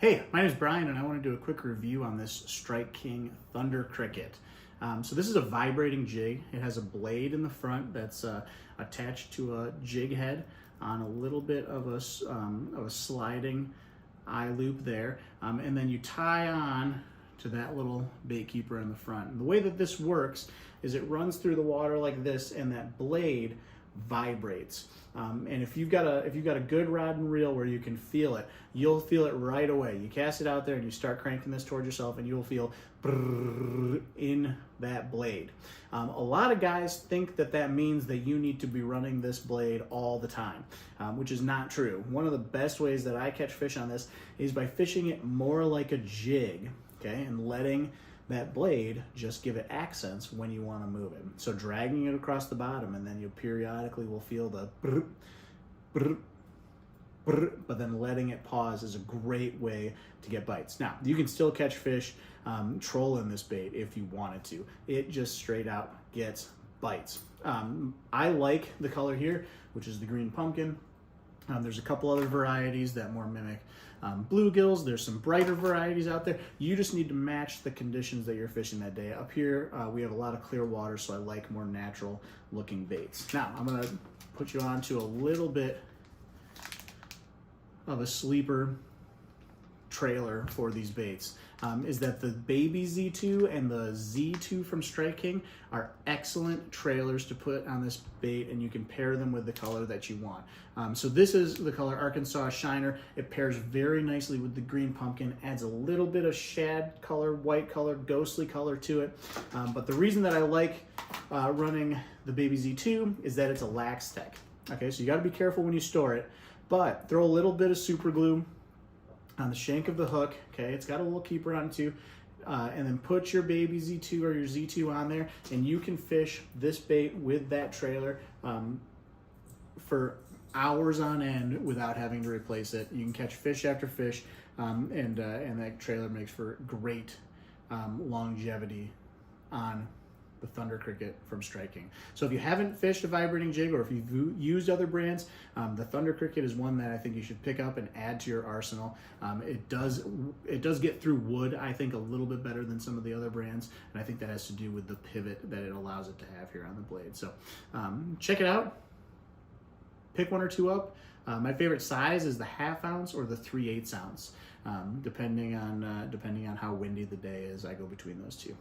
Hey, my name is Brian and I want to do a quick review on this Strike King Thunder Cricket. So this is a vibrating jig. It has a blade in the front that's attached to a jig head on a little bit of a sliding eye loop there. And then you tie on to that little bait keeper in the front. And the way that this works is it runs through the water like this and that blade vibrates. And if you've got a good rod and reel where you can feel it, you'll feel it right away. You cast it out there and you start cranking this towards yourself and you'll feel in that blade. A lot of guys think that that means that you need to be running this blade all the time, which is not true. One of the best ways that I catch fish on this is by fishing it more like a jig, okay, and letting that blade just give it accents when you want to move it. So dragging it across the bottom, and then you periodically will feel the brr, brr, brr, but then letting it pause is a great way to get bites. Now, you can still catch fish trolling this bait if you wanted to. It just straight out gets bites. I like the color here, which is the green pumpkin. There's a couple other varieties that more mimic bluegills. There's some brighter varieties out there. You just need to match the conditions that you're fishing that day. Up here, we have a lot of clear water, so I like more natural looking baits. Now, I'm gonna put you onto a little bit of a sleeper trailer for these baits. Is that the baby Z2 and the Z2 from Strike King are excellent trailers to put on this bait, and you can pair them with the color that you want. So this is the color Arkansas Shiner. It pairs very nicely with the green pumpkin, adds a little bit of shad color, white color, ghostly color to it. But the reason that I like running the baby Z2 is that it's a lax tech. Okay, so you gotta be careful when you store it, but throw a little bit of super glue on the shank of the hook, okay? It's got a little keeper on it too. And then put your baby Z2 or your Z2 on there, and you can fish this bait with that trailer for hours on end without having to replace it. You can catch fish after fish, and that trailer makes for great longevity on the Thunder Cricket from Strike King. So if you haven't fished a vibrating jig, or if you've used other brands, the Thunder Cricket is one that I think you should pick up and add to your arsenal. It does get through wood, I think, a little bit better than some of the other brands, and I think that has to do with the pivot that it allows it to have here on the blade. So check it out. Pick one or two up. My favorite size is the 1/2 ounce or the 3/8 ounce. Depending on how windy the day is, I go between those two.